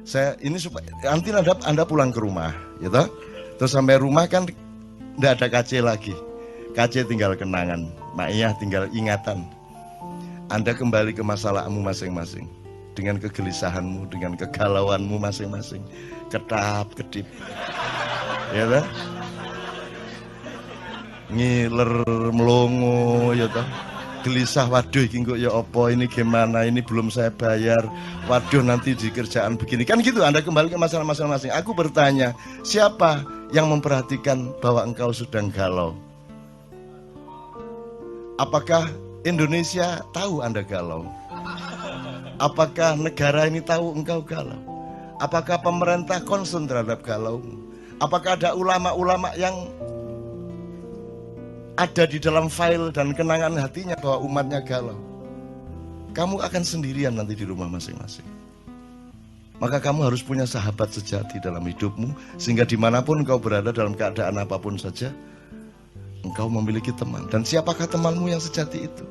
Saya ini supaya nanti anda pulang ke rumah, ya toh? Terus sampai rumah kan tidak ada KC lagi. KC tinggal kenangan, Maiyah tinggal ingatan. Anda kembali ke masalahmu masing-masing, dengan kegelisahanmu, dengan kegalauanmu masing-masing, ketap-kedip, ya toh? Ngiler melongo, ya toh? Gelisah, waduh ini kok ya apa, ini gimana, ini belum saya bayar, waduh nanti di kerjaan begini, kan gitu. Anda kembali ke masalah masing-masing. Aku bertanya, siapa yang memperhatikan bahwa engkau sedang galau? Apakah Indonesia tahu Anda galau? Apakah negara ini tahu engkau galau? Apakah pemerintah concern terhadap galaumu? Apakah ada ulama-ulama yang ada di dalam file dan kenangan hatinya bahwa umatnya galau? Kamu akan sendirian nanti di rumah masing-masing. Maka kamu harus punya sahabat sejati dalam hidupmu, sehingga dimanapun engkau berada dalam keadaan apapun saja, engkau memiliki teman. Dan siapakah temanmu yang sejati itu?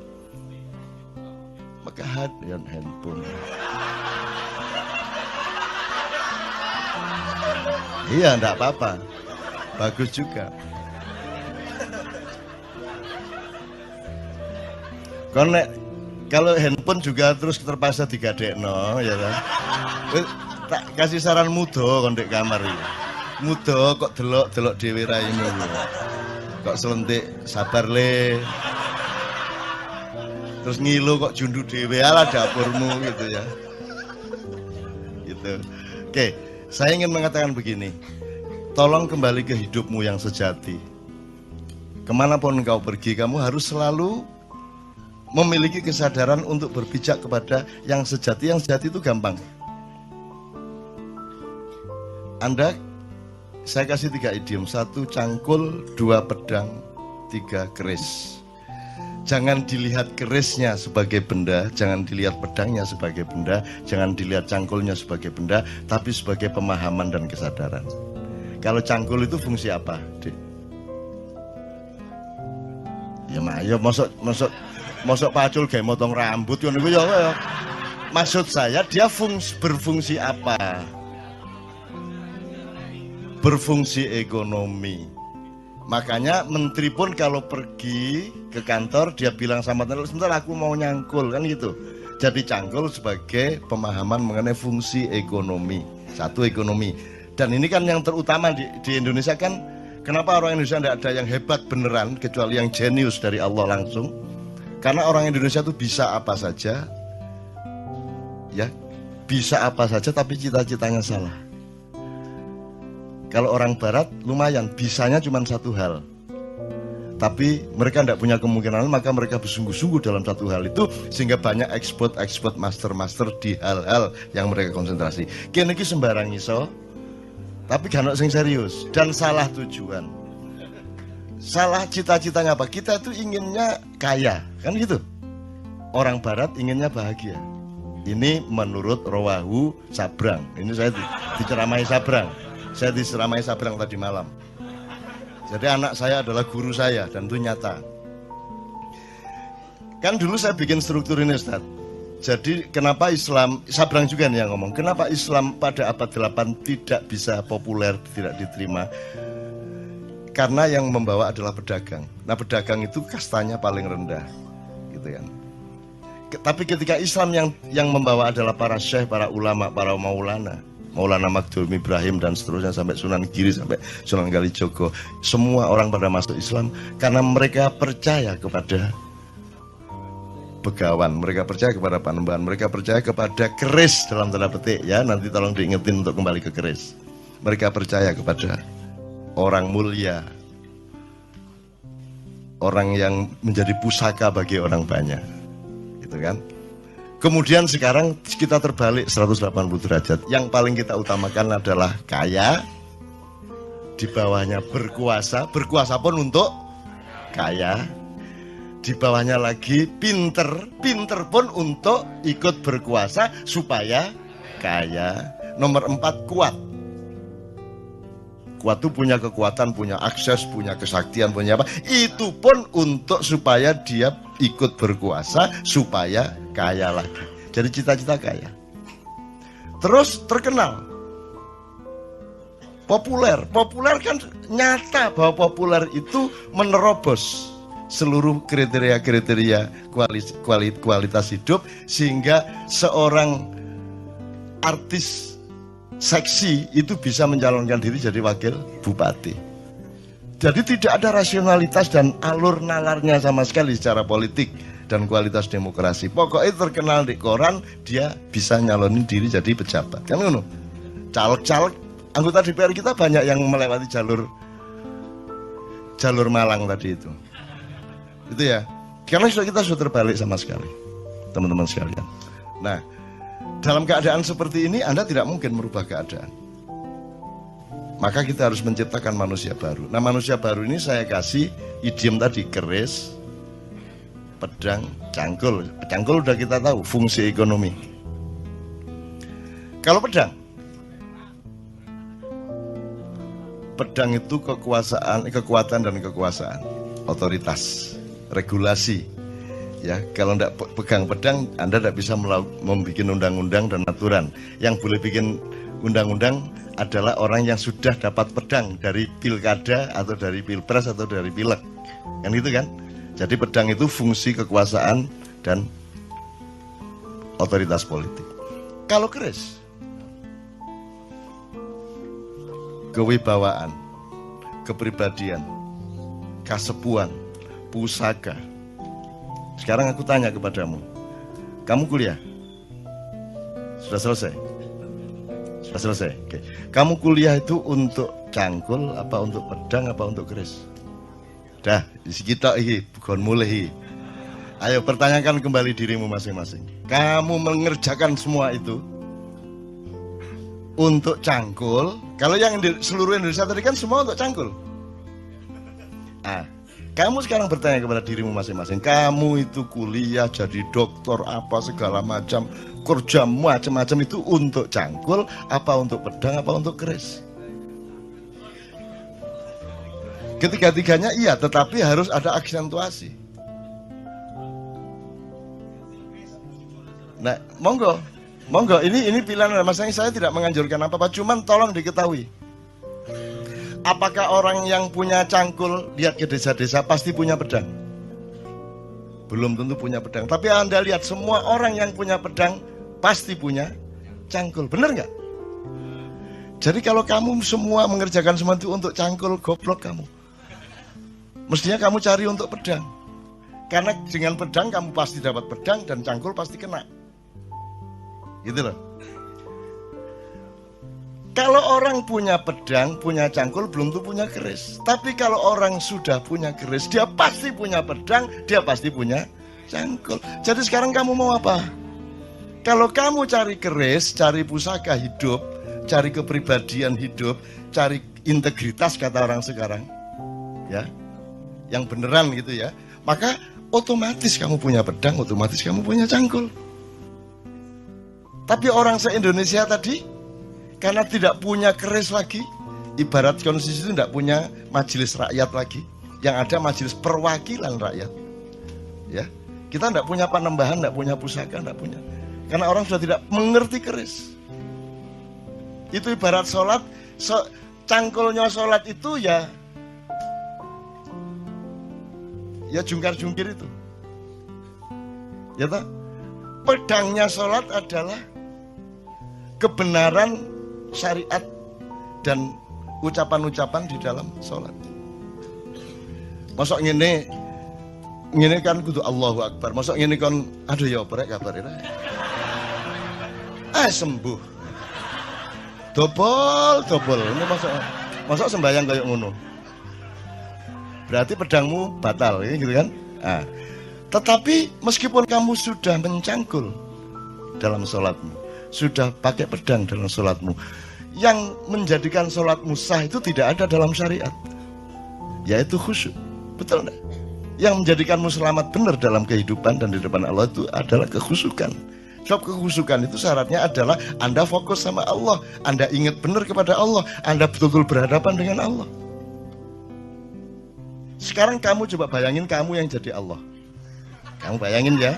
Maka hadiah handphone. Iya, enggak apa-apa. Bagus juga. Kalau handphone juga terus terpaksa digadekno, ya kan? Tak kasih saran mudo kon ndek kamar iki. Mudo kok delok-delok dhewe ra ini. Kok selentik sabar le. Terus ngilu kok jundu dhewe ala dapurmu gitu ya. Gitu. Oke, saya ingin mengatakan begini. Tolong kembali ke hidupmu yang sejati. Kemanapun engkau pergi, kamu harus selalu memiliki kesadaran untuk berpijak kepada yang sejati. Yang sejati itu gampang. Saya kasih 3 idiom. 1 cangkul, 2 pedang, 3 keris. Jangan dilihat kerisnya sebagai benda, jangan dilihat pedangnya sebagai benda, jangan dilihat cangkulnya sebagai benda, tapi sebagai pemahaman dan kesadaran. Kalau cangkul itu fungsi apa, Dik? Ya mayo mosok pacul kayak motong rambut ya. Maksud saya dia berfungsi apa? Berfungsi ekonomi. Makanya menteri pun kalau pergi ke kantor dia bilang sama tenaga, sebentar aku mau nyangkul, kan gitu. Jadi cangkul sebagai pemahaman mengenai fungsi ekonomi. 1 ekonomi. Dan ini kan yang terutama di Indonesia kan. Kenapa orang Indonesia tidak ada yang hebat beneran kecuali yang jenius dari Allah langsung? Karena orang Indonesia itu bisa apa saja, ya, bisa apa saja, tapi cita-citanya salah. Kalau orang Barat lumayan, bisanya cuma 1 hal, tapi mereka tidak punya kemungkinan, maka mereka bersungguh-sungguh dalam 1 hal itu, sehingga banyak ekspor, master di hal-hal yang mereka konsentrasi. Kini sembarang iso, tapi gak sing serius dan salah tujuan. Salah cita-citanya apa? Kita itu inginnya kaya, kan gitu. Orang Barat inginnya bahagia. Ini menurut Rawahu Sabrang. Ini saya diceramai Sabrang. Saya diceramai Sabrang tadi malam. Jadi anak saya adalah guru saya dan itu nyata. Kan dulu saya bikin struktur ini, Ustaz. Jadi kenapa Islam, Sabrang juga nih yang ngomong, kenapa Islam pada abad 8 tidak bisa populer, tidak diterima? Karena yang membawa adalah pedagang. Nah, pedagang itu kastanya paling rendah, gitu kan. Tapi ketika Islam yang membawa adalah para syekh, para ulama, para maulana, Maulana Magdum Ibrahim dan seterusnya sampai Sunan Giri, sampai Sunan Kalijogo, semua orang pada masuk Islam karena mereka percaya kepada begawan, mereka percaya kepada panembahan, mereka percaya kepada keris dalam tanda petik ya, nanti tolong diingetin untuk kembali ke keris. Mereka percaya kepada orang mulia, orang yang menjadi pusaka bagi orang banyak, gitu kan. Kemudian sekarang kita terbalik 180 derajat. Yang paling kita utamakan adalah kaya, di bawahnya berkuasa, berkuasa pun untuk kaya. Di bawahnya lagi pinter, pinter pun untuk ikut berkuasa supaya kaya. Nomor 4 kuat. Kuat itu punya kekuatan, punya akses, punya kesaktian, punya apa. Itu pun untuk supaya dia ikut berkuasa, supaya kaya lagi. Jadi cita-cita kaya. Terus terkenal. Populer kan nyata bahwa populer itu menerobos seluruh kriteria kualitas hidup, sehingga seorang artis seksi itu bisa mencalonkan diri jadi wakil bupati. Jadi tidak ada rasionalitas dan alur nalarnya sama sekali secara politik dan kualitas demokrasi. Pokoknya terkenal di koran, dia bisa nyalonin diri jadi pejabat. Kan ngono. Caleg-caleg anggota DPR kita banyak yang melewati jalur Malang tadi itu. Itu ya. Karena kita sudah terbalik sama sekali, teman-teman sekalian. Nah, dalam keadaan seperti ini Anda tidak mungkin merubah keadaan. Maka kita harus menciptakan manusia baru. Nah, manusia baru ini saya kasih idiom tadi, keris, pedang, cangkul. Cangkul udah kita tahu fungsi ekonomi. Kalau pedang itu kekuatan dan kekuasaan, otoritas, regulasi. Ya, kalau tidak pegang pedang, Anda tidak bisa membuat undang-undang dan aturan. Yang boleh bikin undang-undang adalah orang yang sudah dapat pedang dari pilkada atau dari pilpres atau dari pileg. Kan gitu kan? Jadi pedang itu fungsi kekuasaan dan otoritas politik. Kalau keris, kewibawaan, kepribadian, kasepuan, pusaka. Sekarang aku tanya kepadamu, kamu kuliah? Sudah selesai? Sudah selesai? Oke. Kamu kuliah itu untuk cangkul, apa untuk pedang, apa untuk keris? Dah, isi kita ini, bukan mulai. Ayo pertanyakan kembali dirimu masing-masing. Kamu mengerjakan semua itu untuk cangkul. Kalau yang di seluruh Indonesia tadi kan semua untuk cangkul. Kamu sekarang bertanya kepada dirimu masing-masing. Kamu itu kuliah jadi dokter apa segala macam, kerja macam-macam itu untuk cangkul, apa untuk pedang, apa untuk keris? Ketiga-tiganya iya, tetapi harus ada aksentuasi. Nah, monggo, ini pilihan masing-masing. Saya tidak menganjurkan apa-apa, cuman tolong diketahui. Apakah orang yang punya cangkul lihat ke desa-desa pasti punya pedang? Belum tentu punya pedang. Tapi Anda lihat semua orang yang punya pedang pasti punya cangkul. Benar nggak? Jadi kalau kamu semua mengerjakan semua itu untuk cangkul, goblok kamu. Mestinya kamu cari untuk pedang. Karena dengan pedang kamu pasti dapat pedang dan cangkul pasti kena. Gitu loh. Kalau orang punya pedang, punya cangkul, belum tentu punya keris. Tapi kalau orang sudah punya keris, dia pasti punya pedang, dia pasti punya cangkul. Jadi sekarang kamu mau apa? Kalau kamu cari keris, cari pusaka hidup, cari kepribadian hidup, cari integritas kata orang sekarang, ya, yang beneran gitu ya, maka otomatis kamu punya pedang, otomatis kamu punya cangkul. Tapi orang se-Indonesia tadi, karena tidak punya keris lagi, ibarat konstitusi itu tidak punya majelis rakyat lagi, yang ada majelis perwakilan rakyat. Ya, kita tidak punya panembahan, tidak punya pusaka, tidak punya. Karena orang sudah tidak mengerti keris. Itu ibarat sholat, cangkulnya sholat itu ya jungkar-jungkir itu. Ya tak? Pedangnya sholat adalah kebenaran syariat dan ucapan-ucapan di dalam sholat. Masuk ngene kan kudu Allahu Akbar. Masuk ngene kan aduh ya oprek kabar ini. Sembuh. Dobol. Ini masuk sembahyang kayak ngono. Berarti pedangmu batal, gitu kan? Tetapi meskipun kamu sudah mencangkul dalam sholatmu, sudah pakai pedang dalam sholatmu, yang menjadikan sholatmu sah itu tidak ada dalam syariat, yaitu khusyuk. Betul enggak? Yang menjadikanmu selamat benar dalam kehidupan dan di depan Allah itu adalah kekhusyukan. Sebab kekhusyukan itu syaratnya adalah Anda fokus sama Allah, Anda ingat benar kepada Allah, Anda betul-betul berhadapan dengan Allah. Sekarang kamu coba bayangin kamu yang jadi Allah. Kamu bayangin ya,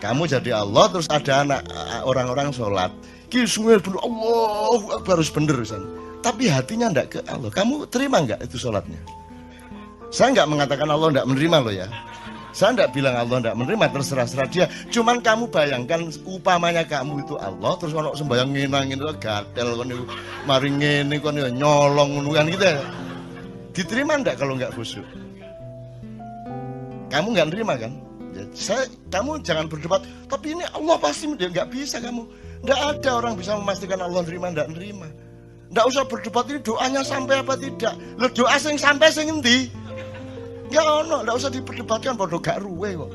kamu jadi Allah, terus ada anak orang-orang sholat, kisahnya bener, Allahu Akbar, harus bener, tapi hatinya enggak ke Allah. Kamu terima enggak itu sholatnya? Saya enggak mengatakan Allah enggak menerima loh ya. Saya enggak bilang Allah enggak menerima, terserah-serah dia. Cuman kamu bayangkan upamanya kamu itu Allah, terus kalau sembahyang ngenangin itu gatel kon mari ngene kon nyolong ngono kan gitu ya. Diterima enggak kalau enggak khusyuk? Kamu enggak nerima kan? Ya, kamu jangan berdebat, tapi ini Allah pasti dia enggak bisa kamu. Enggak ada orang bisa memastikan Allah nerima enggak nerima. Enggak usah berdebat ini doanya sampai apa tidak. Lo doa sing sampai sing endi? Enggak ono, enggak usah diperdebatkan bodoh gak ruwe kok.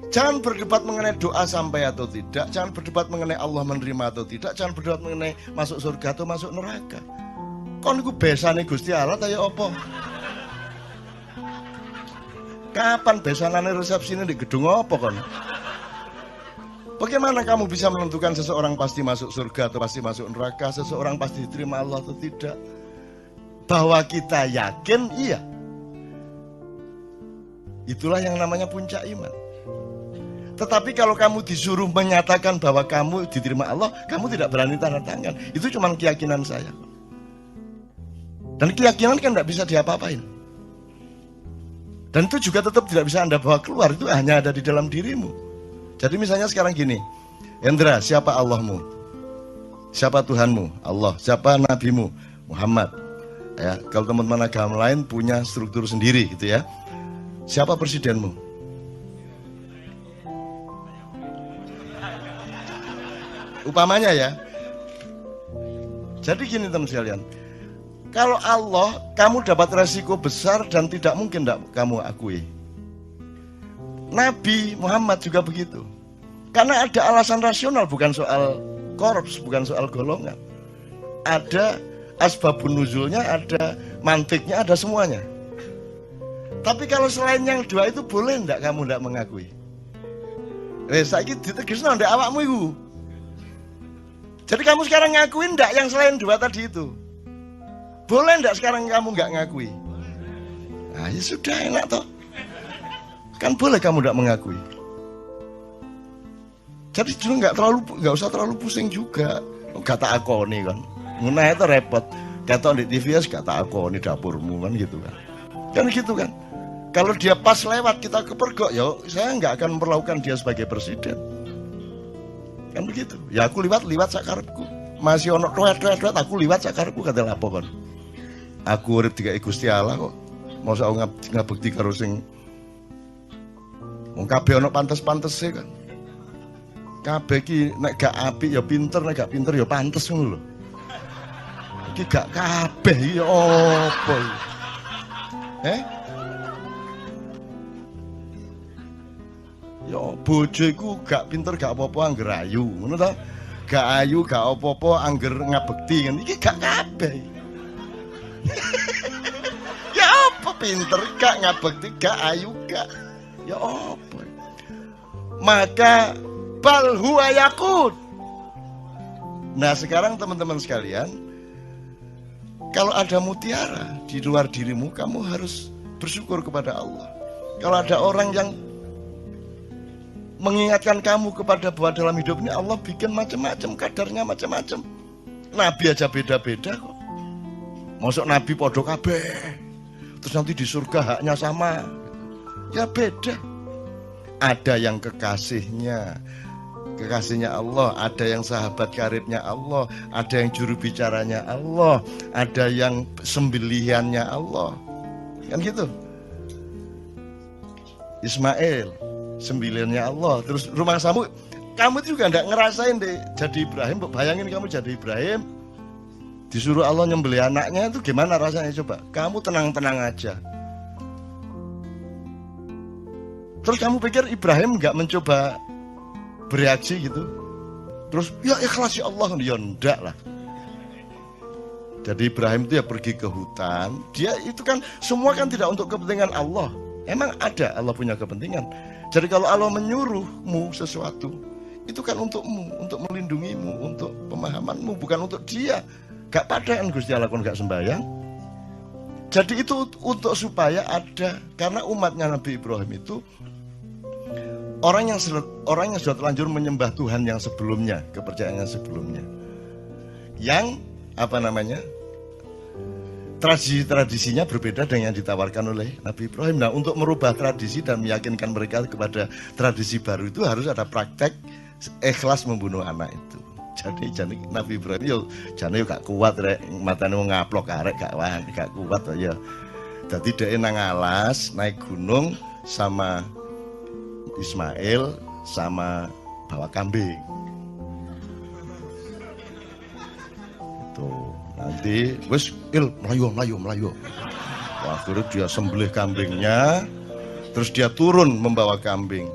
Jangan berdebat mengenai doa sampai atau tidak, jangan berdebat mengenai Allah menerima atau tidak, jangan berdebat mengenai masuk surga atau masuk neraka. Kon niku besane Gusti Allah ta ya apa? Kapan besanane resepsine di gedung apa kon? Bagaimana kamu bisa menentukan seseorang pasti masuk surga atau pasti masuk neraka, seseorang pasti diterima Allah atau tidak? Bahwa kita yakin, iya. Itulah yang namanya puncak iman. Tetapi kalau kamu disuruh menyatakan bahwa kamu diterima Allah, kamu tidak berani tanda tangan. Itu cuma keyakinan saya. Dan keyakinan kan tidak bisa diapa-apain. Dan itu juga tetap tidak bisa Anda bawa keluar, itu hanya ada di dalam dirimu. Jadi misalnya sekarang gini, Hendra, siapa Allahmu? Siapa Tuhanmu? Allah. Siapa Nabimu? Muhammad. Ya, kalau teman-teman agama lain punya struktur sendiri gitu ya. Siapa presidenmu? Upamanya ya. Jadi gini teman sekalian, kalau Allah, kamu dapat resiko besar dan tidak mungkin kamu akui. Nabi Muhammad juga begitu. Karena ada alasan rasional, bukan soal korps, bukan soal golongan. Ada asbabun nuzulnya, ada mantiknya, ada semuanya. Tapi kalau selain yang dua itu boleh enggak kamu enggak mengakui? Saiki ditegesno ndek awakmu iku. Jadi kamu sekarang ngakuin enggak yang selain dua tadi itu? Boleh enggak sekarang kamu enggak ngakui? Nah, ya sudah enak toh. Kan boleh kamu tidak mengakui. Jadi juga nggak usah terlalu pusing juga. Kata aku nih kan, mengenai itu repot. Kata di TV ya kata aku nih dapurmu kan gitu kan. Kan gitu kan. Kalau dia pas lewat kita kepergok, ya saya nggak akan memperlakukan dia sebagai presiden. Kan begitu. Ya aku liwat sakarepku. Masih ono tuet aku liwat sakarepku kata lapo kan. Aku urip dikai Gusti Allah kok. Masa aku ngabekti karo sing wong kabeh ono pantes-pantese kan. Kabeh iki nek gak apik ya pinter, nek gak pinter ya pantes ngono lho. Iki gak kabeh iki opo? Ya bojo iku gak pinter gak apa-apa angger ayu, ngono ta? Gak ayu gak apa-apa angger ngabekti kan. Iki gak kabeh. Ya apa pinter gak ngabekti gak ayu gak. Ya apa? Maka bal huwa yakut. Nah sekarang teman-teman sekalian, kalau ada mutiara di luar dirimu, kamu harus bersyukur kepada Allah. Kalau ada orang yang mengingatkan kamu kepada bahwa dalam hidup ini Allah bikin macam-macam, kadarnya macam-macam. Nabi aja beda-beda kok. Masuk Nabi podo kabeh, terus nanti di surga haknya sama. Ya beda. Ada yang kekasihnya Allah, ada yang sahabat karibnya Allah, ada yang juru bicaranya Allah, ada yang sembelihannya Allah. Kan gitu. Ismail, sembelihannya Allah. Terus rumah kamu juga enggak ngerasain deh jadi Ibrahim. Bayangin kamu jadi Ibrahim, disuruh Allah nyembelih anaknya, itu gimana rasanya coba? Kamu tenang-tenang aja. Terus kamu pikir Ibrahim nggak mencoba bereaksi gitu? Terus ya ikhlas ya Allah, ya enggak lah. Jadi Ibrahim itu ya pergi ke hutan. Dia itu kan semua kan tidak untuk kepentingan Allah. Emang ada Allah punya kepentingan. Jadi kalau Allah menyuruhmu sesuatu, itu kan untukmu, untuk melindungimu, untuk pemahamanmu, bukan untuk dia. Gak padaan Gusti Allah kon gak sembahyang. Jadi itu untuk supaya ada, karena umatnya Nabi Ibrahim itu orang yang sudah terlanjur menyembah Tuhan yang sebelumnya, kepercayaannya sebelumnya, yang apa namanya, tradisinya berbeda dengan yang ditawarkan oleh Nabi Ibrahim. Nah, untuk merubah tradisi dan meyakinkan mereka kepada tradisi baru itu harus ada praktek ikhlas membunuh anak itu. Jadi Nabi Ibrahim yo jane yo gak kuat rek, matane wong ngaplok arek gak kuat ya. Dadi dhek nang alas naik gunung sama Ismail sama bawa kambing. Tuh, nanti wis melayu. Wah, akhirnya dia sembelih kambingnya, terus dia turun membawa kambing.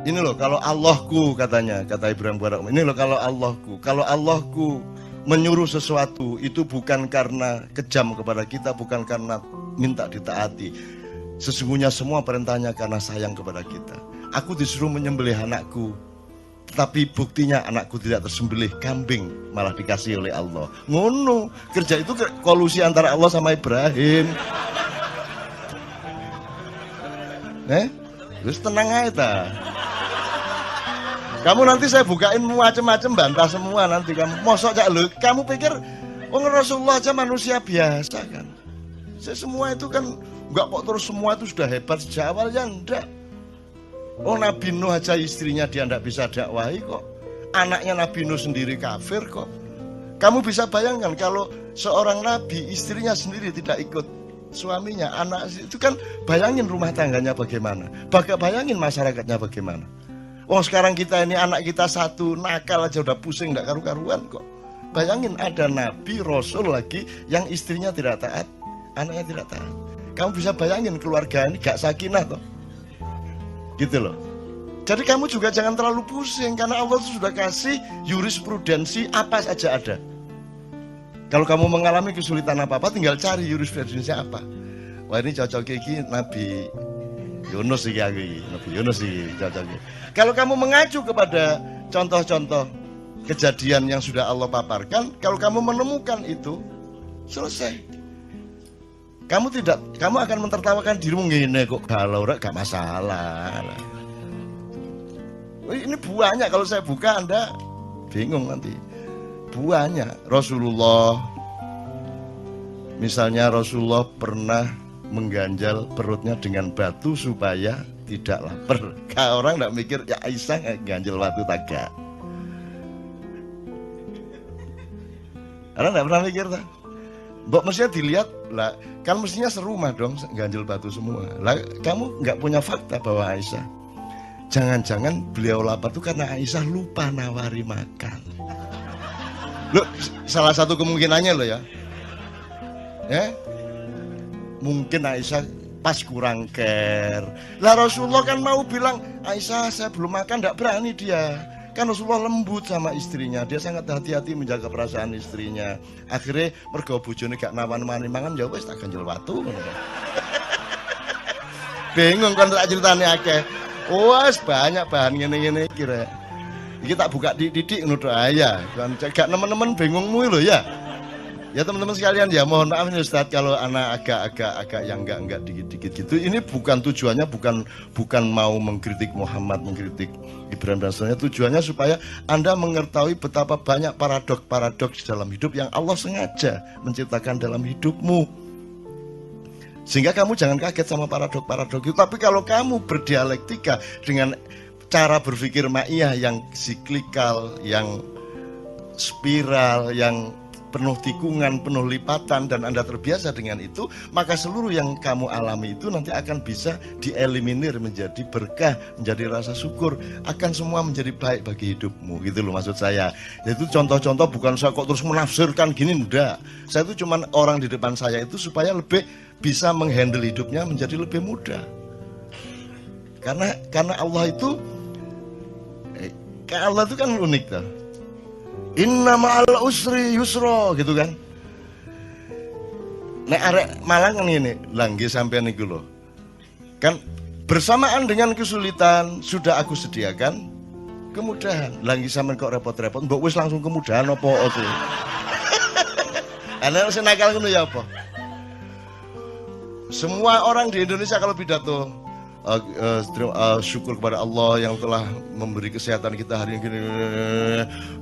Ini loh kalau Allahku, katanya, kata Ibrahim Barak, ini loh kalau Allahku menyuruh sesuatu itu bukan karena kejam kepada kita, bukan karena minta ditaati. Sesungguhnya semua perintahnya karena sayang kepada kita. Aku disuruh menyembelih anakku, tapi buktinya anakku tidak tersembelih, kambing malah dikasih oleh Allah. Ngono, kerja itu kolusi antara Allah sama Ibrahim. Terus tenang aja ta. Kamu nanti saya bukain macam-macam, bantah semua nanti kamu. Mosok cak lu, kamu pikir Rasulullah aja manusia biasa kan? Semua itu kan enggak kok terus semua itu sudah hebat sejak awal ya enggak. Nabi Nuh aja istrinya dia enggak bisa dakwahi kok. Anaknya Nabi Nuh sendiri kafir kok. Kamu bisa bayangkan kalau seorang nabi istrinya sendiri tidak ikut suaminya, anak itu kan, bayangin rumah tangganya bagaimana. Bayangin masyarakatnya bagaimana. Sekarang kita ini anak kita satu nakal aja udah pusing enggak karu-karuan kok. Bayangin ada nabi rasul lagi yang istrinya tidak taat, anaknya tidak taat. Kamu bisa bayangin keluarga ini gak sakinah toh. Gitu loh. Jadi kamu juga jangan terlalu pusing karena Allah sudah kasih jurisprudensi apa saja ada. Kalau kamu mengalami kesulitan apa-apa tinggal cari jurisprudensi apa. Wah, ini cocok iki Nabi Yunus iki aku iki, Nabi Yunus iki cocok. Kalau kamu mengacu kepada contoh-contoh kejadian yang sudah Allah paparkan, kalau kamu menemukan itu selesai. Kamu akan mentertawakan dirimu, ngene kok galau rek gak masalah. Ini buahnya, kalau saya buka Anda bingung nanti. Buahnya Rasulullah, misalnya Rasulullah pernah mengganjal perutnya dengan batu supaya tidak lapar. Kalau orang tidak mikir ya Aisyah ganjal batu tagak. Orang tidak pernah mikir tak? Mbok mestinya dilihat lah, kan mestinya serumah dong ganjel batu semua. Lah kamu nggak punya fakta bahwa Aisyah, jangan-jangan beliau lapar itu karena Aisyah lupa nawari makan. Loh, salah satu kemungkinannya loh ya. Mungkin Aisyah pas kurang care. Lah Rasulullah kan mau bilang, Aisyah saya belum makan, nggak berani dia. Kan Rasulullah lembut sama istrinya, dia sangat hati-hati menjaga perasaan istrinya. Akhirnya mergo bojone gak nawan-nawani mangan, ya wis tak ganjel watu. Bingung kan tak ceritane akeh. Wes banyak bahan ngene-ngene iki rek. Iki tak buka didik ngono tok ya. Kan gak nemen-nemen bingungmu lho ya. Ya teman-teman sekalian, ya mohon maaf nih Ustadz kalau anak agak yang enggak dikit-dikit gitu. Ini bukan tujuannya, bukan mau mengkritik Muhammad, mengkritik Ibrahim dan sebagainya. Tujuannya supaya Anda mengetahui betapa banyak paradoks dalam hidup yang Allah sengaja menciptakan dalam hidupmu. Sehingga kamu jangan kaget sama paradoks itu. Tapi kalau kamu berdialektika dengan cara berpikir ma'iyah yang siklikal, yang spiral, yang penuh tikungan, penuh lipatan, dan Anda terbiasa dengan itu, maka seluruh yang kamu alami itu nanti akan bisa dieliminir menjadi berkah, menjadi rasa syukur, akan semua menjadi baik bagi hidupmu. Gitu loh maksud saya. Itu contoh-contoh, bukan saya kok terus menafsirkan gini, enggak. Saya itu cuman orang di depan saya itu supaya lebih bisa menghandle hidupnya menjadi lebih mudah. Karena Allah itu kan unik tuh. Inna ma'al usri yusra gitu kan. Nek arek Malang kan ini langge sampean niku lho. Kan bersamaan dengan kesulitan sudah aku sediakan kemudahan. Langge sampean kok repot-repot, mbok wis langsung kemudahan apa oke. Ana sing nakal ngono ya apa? Semua orang di Indonesia kalau pidato syukur kepada Allah yang telah memberi kesehatan kita hari ini,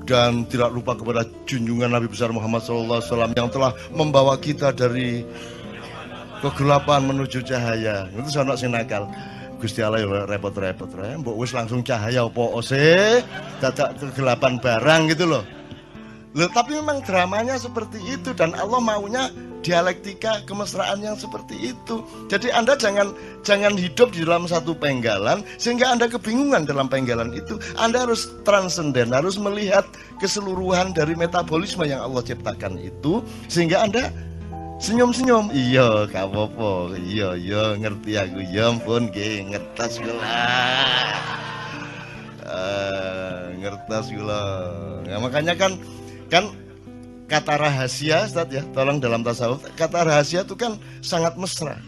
dan tidak lupa kepada junjungan Nabi besar Muhammad SAW yang telah membawa kita dari kegelapan menuju cahaya. Itu sono sing nakal. Gusti Allah ya repot-repot ya. Mbok wis langsung cahaya opo sih? Dadak kegelapan barang gitu loh. Loh, tapi memang dramanya seperti itu dan Allah maunya dialektika kemesraan yang seperti itu. Jadi Anda jangan hidup di dalam satu penggalan sehingga Anda kebingungan dalam penggalan itu. Anda harus transenden, harus melihat keseluruhan dari metabolisme yang Allah ciptakan itu sehingga Anda senyum-senyum. Iya, gak apa-apa. Iya, ngerti aku. Ya ampun, nggih, ngertos kula. Ngertos kula. Nah, makanya kan kata rahasia, Ustaz ya, tolong dalam tasawuf, kata rahasia itu kan sangat mesra.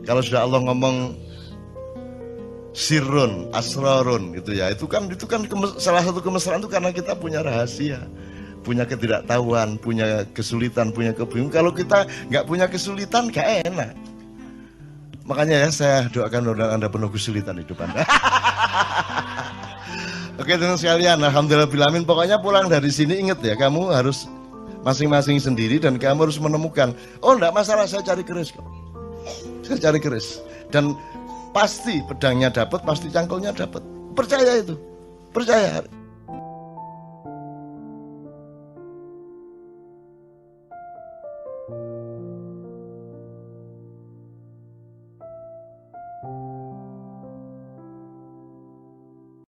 Kalau sudah Allah ngomong sirrun, asrarun gitu ya, itu kan salah satu kemesraan itu karena kita punya rahasia, punya ketidaktahuan, punya kesulitan, punya kebingungan. Kalau kita nggak punya kesulitan, gak enak. Makanya ya saya doakan mudah-mudahan Anda penuh kesulitan hidup Anda. Oke teman sekalian, alhamdulillah, pokoknya pulang dari sini ingat ya, kamu harus masing-masing sendiri dan kamu harus menemukan, oh enggak masalah, saya cari keris kok. Saya cari keris dan pasti pedangnya dapat, pasti cangkulnya dapat. Percaya itu, percaya.